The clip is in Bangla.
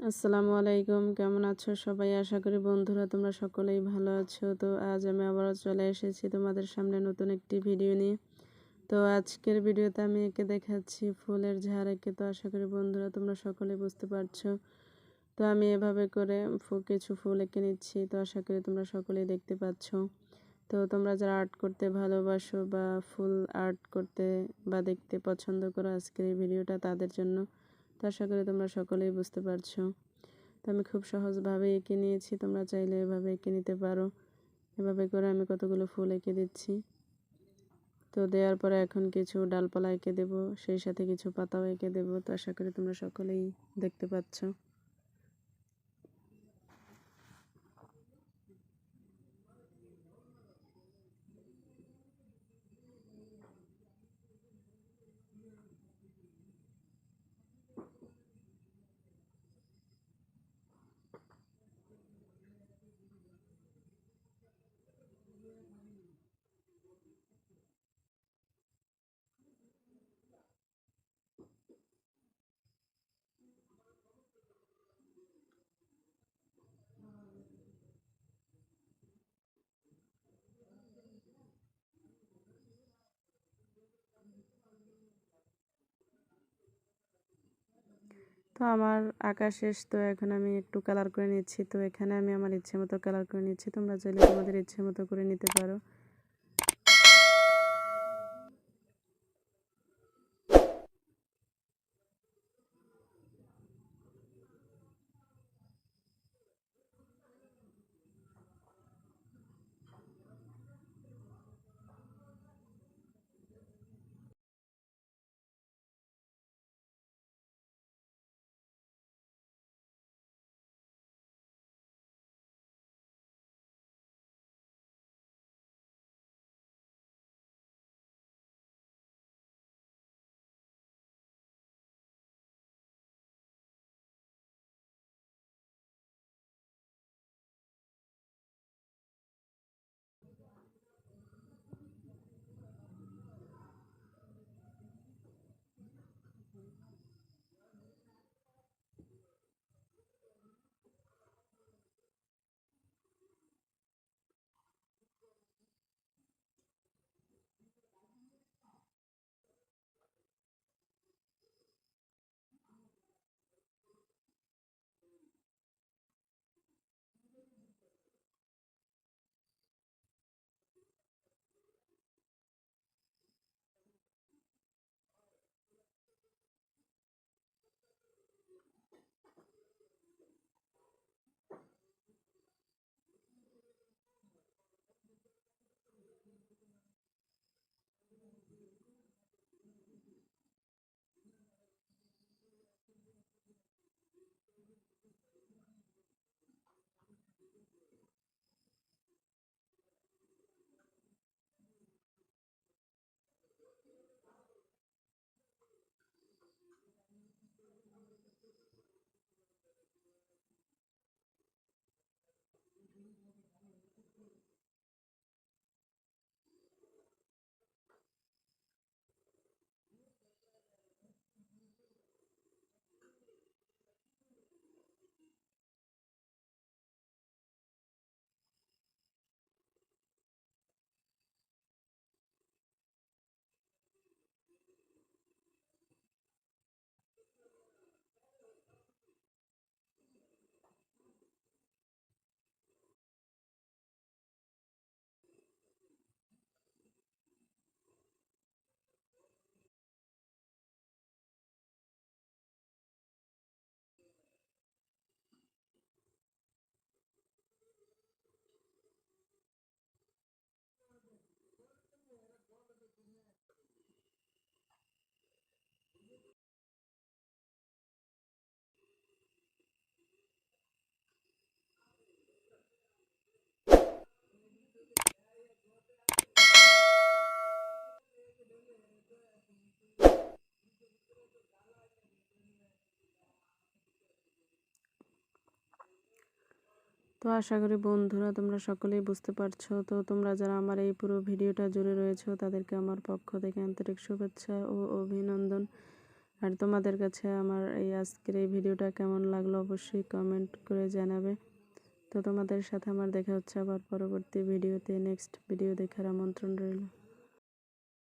আসসালামু আলাইকুম, কেমন আছো সবাই? আশা করি বন্ধুরা তোমরা সকলেই ভালো আছো। তো আজ আমি আবারও চলে এসেছি তোমাদের সামনে নতুন একটি ভিডিও নিয়ে। তো আজকের ভিডিওতে আমি এঁকে দেখাচ্ছি ফুলের ঝাড় এঁকে। তো আশা করি বন্ধুরা তোমরা সকলেই বুঝতে পারছো। তো আমি এভাবে করে কিছু ফুল এঁকে নিচ্ছি। তো আশা করি তোমরা সকলেই দেখতে পাচ্ছ। তো তোমরা যারা আর্ট করতে ভালোবাসো বা ফুল আর্ট করতে বা দেখতে পছন্দ করো, আজকের এই ভিডিওটা তাদের জন্য। তো আশা করি তোমরা সকলেই বুঝতে পারছো। তো আমি খুব সহজভাবে এঁকে নিয়েছি, তোমরা চাইলে এভাবে এঁকে নিতে পারো। এভাবে করে আমি কতগুলো ফুল এঁকে দিচ্ছি। তো দেওয়ার পরে এখন কিছু ডালপালা এঁকে দেবো, সেই সাথে কিছু পাতাও এঁকে দেবো। তো আশা করি তোমরা সকলেই দেখতে পাচ্ছ। তো আমার আঁকা শেষ। তো এখন আমি একটু কালার করে নিচ্ছি। তো এখানে আমি আমার ইচ্ছে মতো কালার করে নিচ্ছি, তোমরা চাইলে তোমাদের ইচ্ছে মতো করে নিতে পারো। তো আশা করি বন্ধুরা তোমরা সকলেই বুঝতে পারছো। তো তোমরা যারা আমার এই পুরো ভিডিওটা জুড়ে রয়েছো তাদেরকে আমার পক্ষ থেকে আন্তরিক শুভেচ্ছা ও অভিনন্দন। আর তোমাদের কাছে আমার এই আজকের এই ভিডিওটা কেমন লাগলো অবশ্যই কমেন্ট করে জানাবে। তো তোমাদের সাথে আমার দেখা হচ্ছে আবার পরবর্তী ভিডিওতে। নেক্সট ভিডিও দেখার আমন্ত্রণ রইল।